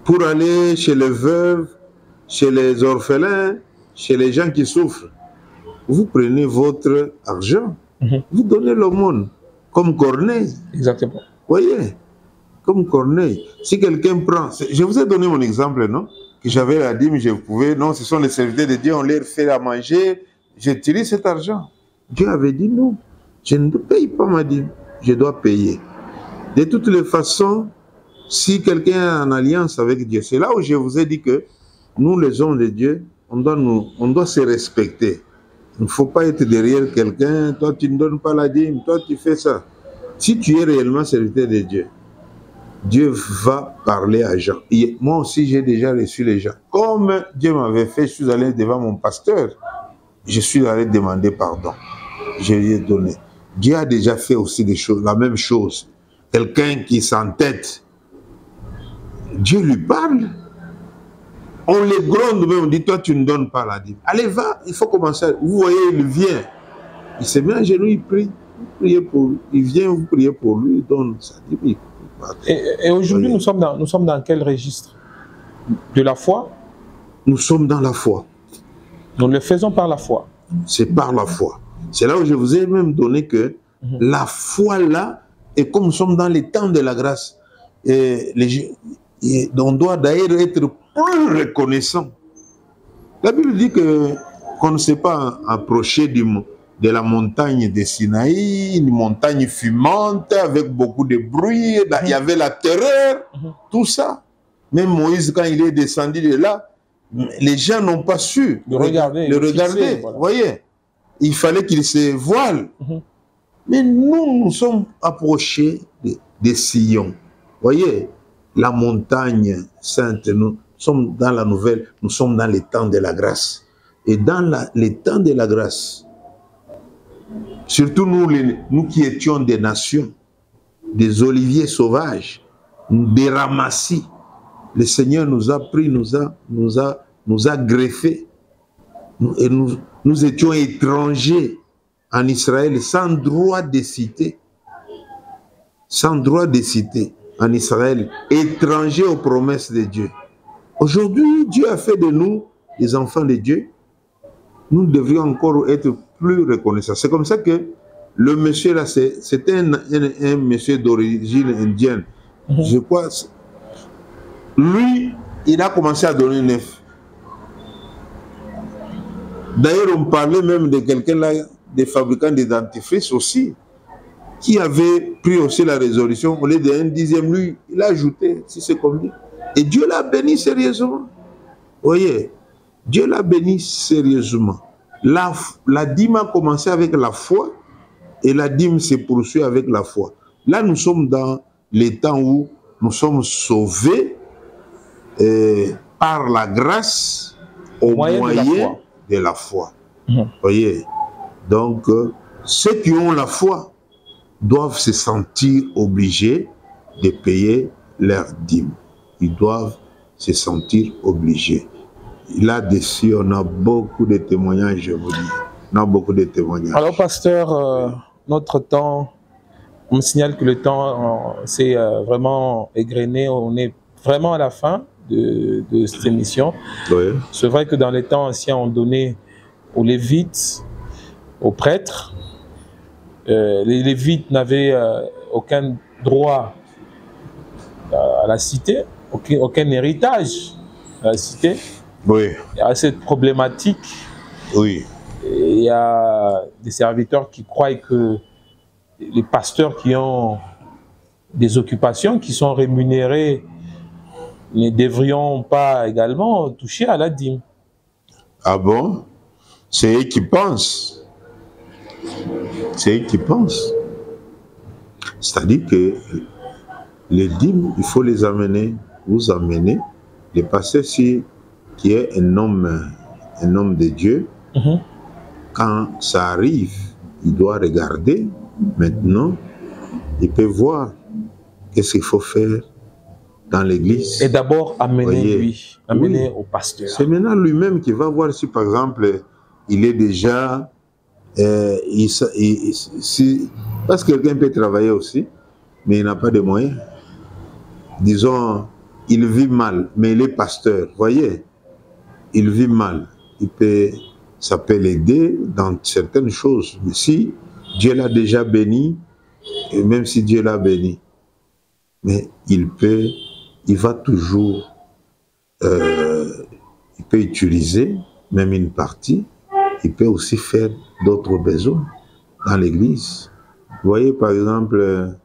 Pour aller chez les veuves, chez les orphelins, chez les gens qui souffrent. Vous prenez votre argent, vous donnez l'aumône, comme Corneille. Exactement. Voyez, comme Corneille. Si quelqu'un prend... Je vous ai donné mon exemple, non? Que j'avais la dîme, je pouvais... Non, ce sont les serviteurs de Dieu, on leur fait à manger. J'utilise cet argent. Dieu avait dit non, je ne paye pas ma dîme, je dois payer. De toutes les façons, si quelqu'un est en alliance avec Dieu, c'est là où je vous ai dit que nous, les hommes de Dieu, on doit se respecter. Il ne faut pas être derrière quelqu'un, toi tu ne donnes pas la dîme, toi tu fais ça. Si tu es réellement serviteur de Dieu, Dieu va parler à Jean. Et moi aussi, j'ai déjà reçu les gens. Comme Dieu m'avait fait, je suis allé devant mon pasteur, je suis allé demander pardon. Je lui ai donné. Dieu a déjà fait aussi des choses, la même chose. Quelqu'un qui s'entête, Dieu lui parle. On les gronde même, on dit, toi tu ne donnes pas la dîme. Allez, va, il faut commencer. Vous voyez, il vient. Il se met à genoux, il prie. Vous priez pour lui. Il vient, vous priez pour lui, il donne sa dîme. Et aujourd'hui, nous sommes dans quel registre? De la foi? Nous sommes dans la foi. Nous le faisons par la foi. C'est par la foi. C'est là où je vous ai même donné que la foi là, et comme nous sommes dans les temps de la grâce, on doit d'ailleurs être plus reconnaissant. La Bible dit qu'on ne s'est pas approché de la montagne de Sinaï, une montagne fumante avec beaucoup de bruit, il y avait la terreur, tout ça. Même Moïse, quand il est descendu de là, les gens n'ont pas su le regarder. Voilà. Vous voyez, il fallait qu'il se voile. Mais nous, nous sommes approchés de Sion. Vous voyez, la montagne sainte, nous sommes dans la nouvelle, nous sommes dans les temps de la grâce. Et dans les temps de la grâce, surtout nous qui étions des nations, des oliviers sauvages, des ramassis, le Seigneur nous a pris, nous a greffés. Et nous étions étrangers en Israël sans droit de cité. Sans droit de cité en Israël, étrangers aux promesses de Dieu. Aujourd'hui, Dieu a fait de nous des enfants de Dieu. Nous devrions encore être plus reconnaissants. C'est comme ça que le monsieur là, c'était un monsieur d'origine indienne. Je crois. Lui, il a commencé à donner neuf. D'ailleurs, on parlait même de quelqu'un là, des fabricants de dentifrice aussi, qui avait pris aussi la résolution, au lieu d'un dixième, lui, il a ajouté, si c'est comme lui. Et Dieu l'a béni sérieusement. Vous voyez, Dieu l'a béni sérieusement. La dîme a commencé avec la foi, et la dîme se poursuit avec la foi. Là, nous sommes dans les temps où nous sommes sauvés par la grâce au moyen de la foi. Vous voyez, donc ceux qui ont la foi doivent se sentir obligés de payer leur dîme. Ils doivent se sentir obligés. Là-dessus, on a beaucoup de témoignages, je vous dis. On a beaucoup de témoignages. Alors, pasteur, notre temps, on me signale que le temps s'est vraiment égrené. On est vraiment à la fin de cette émission. Oui. C'est vrai que dans les temps anciens, on donnait aux Lévites, aux prêtres. Les Lévites n'avaient aucun droit à la cité, aucun héritage à la cité. Oui. Il y a cette problématique. Oui. Et il y a des serviteurs qui croient que les pasteurs qui ont des occupations, qui sont rémunérés, ne devrions pas également toucher à la dîme. Ah bon? C'est eux qui pensent. C'est eux qui pensent. C'est-à-dire que les dîmes, il faut les amener, vous amener. Le pasteur, qui est un homme de Dieu, quand ça arrive, il doit regarder. Maintenant, il peut voir qu'est-ce qu'il faut faire dans l'église. Et d'abord, amener Voyez, lui, amener au pasteur. c'est maintenant lui-même qui va voir si, par exemple, il est déjà... parce que quelqu'un peut travailler aussi, mais il n'a pas de moyens. Disons, il vit mal, mais il est pasteur. Voyez, il vit mal. Ça peut l'aider dans certaines choses. Mais si Dieu l'a déjà béni, et même si Dieu l'a béni, mais il va toujours, il peut utiliser même une partie, il peut aussi faire d'autres besoins dans l'église. Vous voyez, par exemple,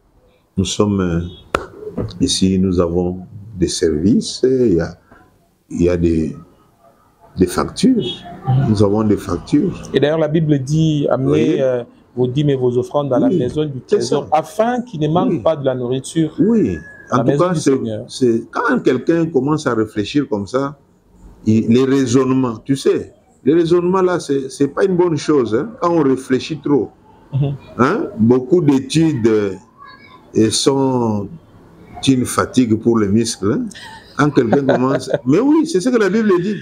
nous sommes ici, nous avons des services, il y a des factures. Nous avons des factures. Et d'ailleurs, la Bible dit, amenez vos dîmes et vos offrandes dans la maison du trésor, afin qu'il ne manque pas de la nourriture. Oui, en tout cas, c'est quand quelqu'un commence à réfléchir comme ça, les raisonnements, tu sais, les raisonnements là, c'est pas une bonne chose, hein, quand on réfléchit trop. Hein? Beaucoup d'études sont une fatigue pour les muscles. Hein? Quand quelqu'un commence... Mais oui, c'est ce que la Bible dit.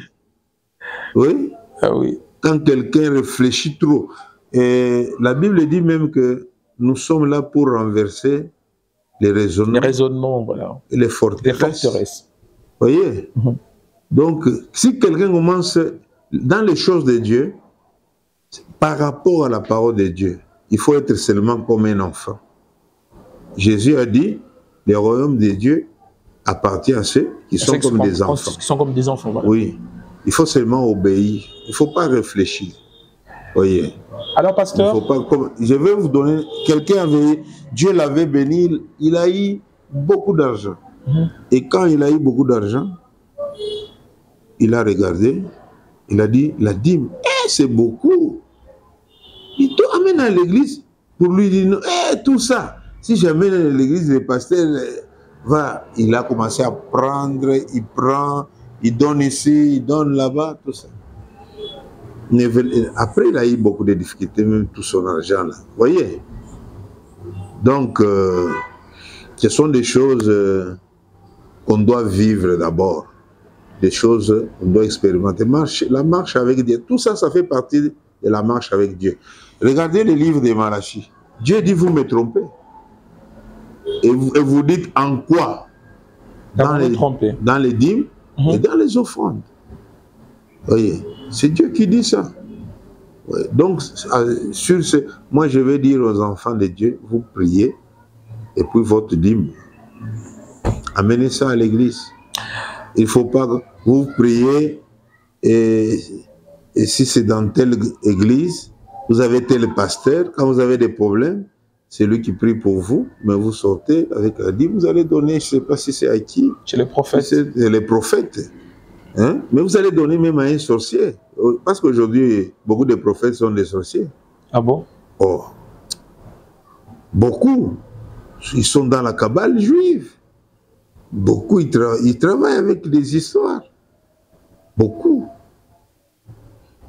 Oui. Ah oui. Quand quelqu'un réfléchit trop. Et la Bible dit même que nous sommes là pour renverser les raisonnements. Les raisonnements, voilà. Et les forteresses. Vous voyez? Donc, si quelqu'un commence dans les choses de Dieu, par rapport à la parole de Dieu, il faut être seulement comme un enfant. Jésus a dit, le royaume de Dieu appartient à ceux qui sont comme des enfants. Qui sont comme des enfants, voilà. Oui. Il faut seulement obéir. Il ne faut pas réfléchir. Voyez. Alors, pasteur, je vais vous donner... Dieu l'avait béni, il a eu beaucoup d'argent. Et quand il a eu beaucoup d'argent, il a regardé, il a dit, la dîme, c'est beaucoup. Il te amène à l'église pour lui dire, tout ça. Si j'amène à l'église, le pasteur il a commencé à prendre, il prend, il donne ici, il donne là-bas, tout ça. Après, il a eu beaucoup de difficultés, même tout son argent là. Vous voyez? Donc, ce sont des choses qu'on doit vivre d'abord. Des choses qu'on doit expérimenter. La marche avec Dieu, tout ça, ça fait partie de la marche avec Dieu. Regardez le livre de Malachie. Dieu dit, vous me trompez. Et vous dites en quoi? Dans les dîmes et dans les offrandes. Voyez, c'est Dieu qui dit ça. Ouais. Donc, moi je vais dire aux enfants de Dieu, vous priez, et puis votre dîme, amenez ça à l'église. Il ne faut pas que vous priez, et si c'est dans telle église, vous avez tel pasteur, quand vous avez des problèmes, c'est lui qui prie pour vous, mais vous sortez avec la dîme, vous allez donner, je ne sais pas si c'est à qui. Chez les prophètes. C'est les prophètes. Hein? Mais vous allez donner même à un sorcier. Parce qu'aujourd'hui, beaucoup de prophètes sont des sorciers. Ah bon? Oh. Beaucoup. Ils sont dans la cabale juive. Beaucoup, ils travaillent avec des histoires. Beaucoup.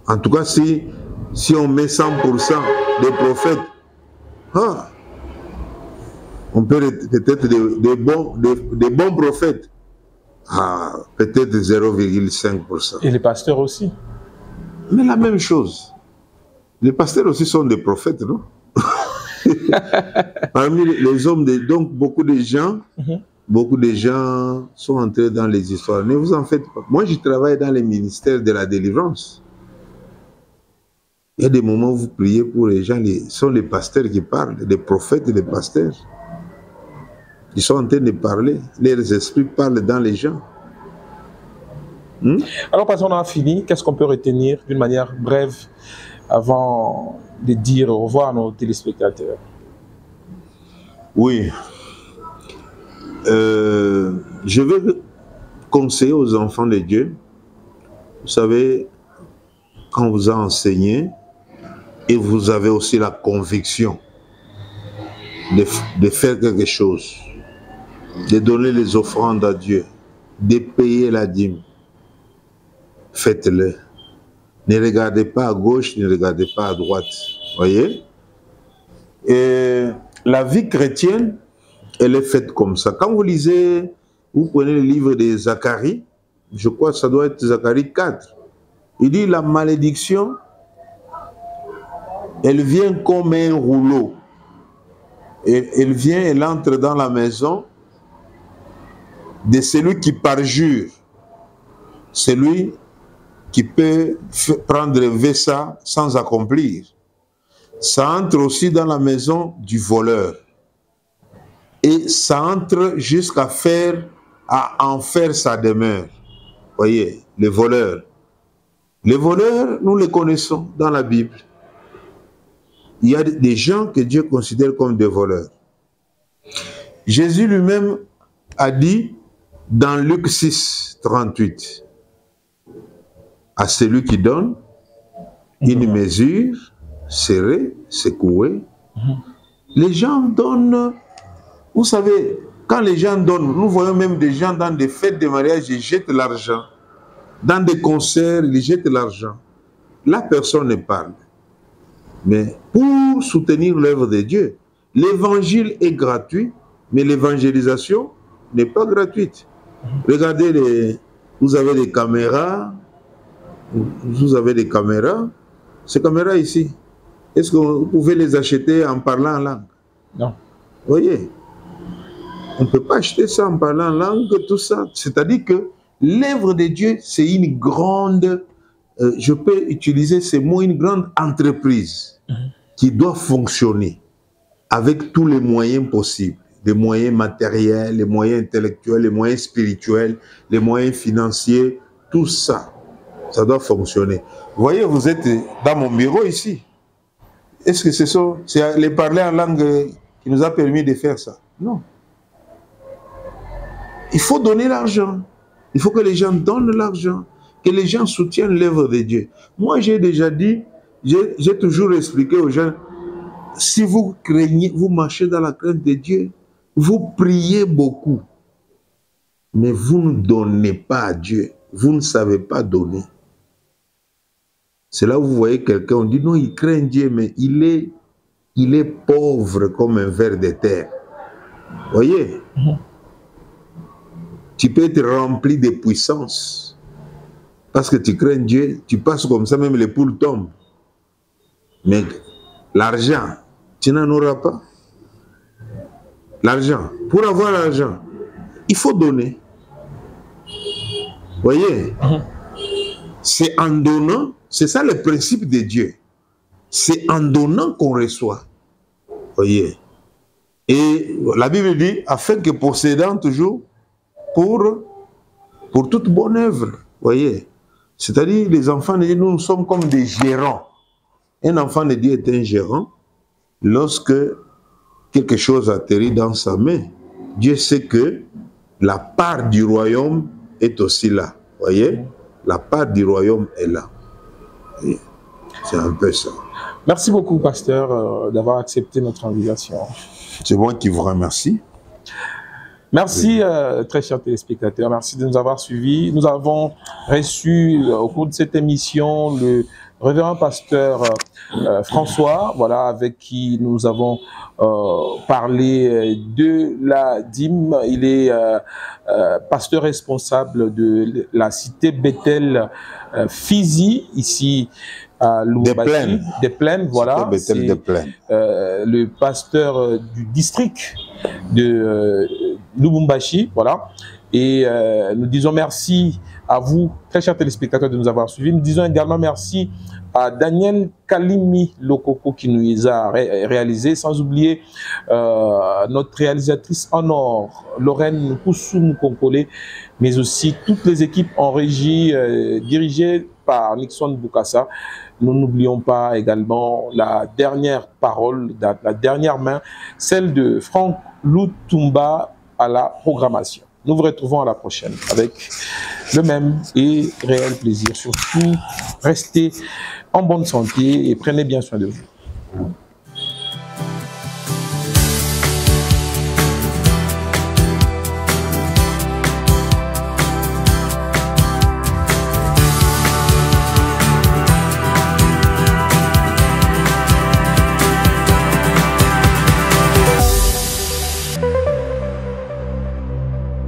En tout cas, si on met 100% des prophètes, on peut peut-être des bons prophètes. Peut-être 0,5%. Et les pasteurs aussi. Mais la même chose. Les pasteurs aussi sont des prophètes, non? Parmi les hommes, donc beaucoup de gens sont entrés dans les histoires. Ne vous en faites pas. Moi, je travaille dans les ministères de la délivrance. Il y a des moments où vous priez pour les gens, ce sont les pasteurs qui parlent, les prophètes et les pasteurs. Ils sont en train de parler, les esprits parlent dans les gens. Alors, parce qu'on a fini, qu'est-ce qu'on peut retenir d'une manière brève avant de dire au revoir à nos téléspectateurs? Oui. Je veux conseiller aux enfants de Dieu, vous savez, quand vous a enseigné, et vous avez aussi la conviction de faire quelque chose, de donner les offrandes à Dieu, de payer la dîme, faites-le. Ne regardez pas à gauche, ne regardez pas à droite. Voyez? Et la vie chrétienne, elle est faite comme ça. Quand vous lisez, vous prenez le livre de Zacharie, je crois que ça doit être Zacharie 4, il dit la malédiction, elle vient comme un rouleau. Et elle vient, elle entre dans la maison de celui qui parjure, celui qui peut prendre ça sans accomplir. Ça entre aussi dans la maison du voleur. Et ça entre jusqu'à en faire sa demeure. Voyez, les voleurs. Les voleurs, nous les connaissons dans la Bible. Il y a des gens que Dieu considère comme des voleurs. Jésus lui-même a dit dans Luc 6, 38, à celui qui donne une mesure serrée, secouée, les gens donnent. Vous savez, quand les gens donnent, nous voyons même des gens dans des fêtes de mariage, ils jettent l'argent. Dans des concerts, ils jettent l'argent. Là, personne ne parle. Mais pour soutenir l'œuvre de Dieu, l'évangile est gratuit, mais l'évangélisation n'est pas gratuite. Regardez, vous avez des caméras, ces caméras ici, est-ce que vous pouvez les acheter en parlant en langue? Non. Vous voyez, on ne peut pas acheter ça en parlant en langue, tout ça. C'est-à-dire que l'œuvre de Dieu, c'est une grande, je peux utiliser ces mots, une grande entreprise qui doit fonctionner avec tous les moyens possibles. Les moyens matériels, les moyens intellectuels, les moyens spirituels, les moyens financiers, tout ça, ça doit fonctionner. Vous voyez, vous êtes dans mon bureau ici. Est-ce que c'est les parler en langue qui nous a permis de faire ça? Non. Il faut donner l'argent. Il faut que les gens donnent l'argent, que les gens soutiennent l'œuvre de Dieu. Moi, j'ai déjà dit, j'ai toujours expliqué aux gens, si vous craignez, vous marchez dans la crainte de Dieu, vous priez beaucoup, mais vous ne donnez pas à Dieu. Vous ne savez pas donner. C'est là où vous voyez quelqu'un, on dit non, il craint Dieu, mais il est pauvre comme un ver de terre. Voyez? Tu peux être rempli de puissance. Parce que tu crains Dieu, tu passes comme ça, même les poules tombent. Mais l'argent, tu n'en auras pas. L'argent, pour avoir l'argent, il faut donner. Voyez? C'est en donnant, c'est ça le principe de Dieu. C'est en donnant qu'on reçoit. Voyez? Et la Bible dit, afin que possédant toujours pour toute bonne œuvre. Voyez? C'est-à-dire, les enfants de Dieu, nous sommes comme des gérants. Un enfant de Dieu est un gérant lorsque quelque chose atterrit dans sa main. Dieu sait que la part du royaume est aussi là. Voyez? La part du royaume est là. C'est un peu ça. Merci beaucoup, pasteur, d'avoir accepté notre invitation. C'est moi qui vous remercie. Merci, très chers téléspectateurs. Merci de nous avoir suivis. Nous avons reçu au cours de cette émission le révérend pasteur François, voilà, avec qui nous avons parlé de la dîme. Il est pasteur responsable de la cité Bethel Fizi, ici à Lubumbashi, des Plaines, voilà. C'est le pasteur du district de Lubumbashi, voilà. Et nous disons merci à vous, très chers téléspectateurs, de nous avoir suivis. Nous disons également merci à Daniel Kalimi Lokoko qui nous a réalisé, sans oublier notre réalisatrice en or, Lorraine Koussoum Konkole, mais aussi toutes les équipes en régie dirigées par Nixon Boukassa. Nous n'oublions pas également la dernière parole, la dernière main, celle de Franck Loutumba à la programmation. Nous vous retrouvons à la prochaine avec le même et réel plaisir. Surtout, restez en bonne santé et prenez bien soin de vous.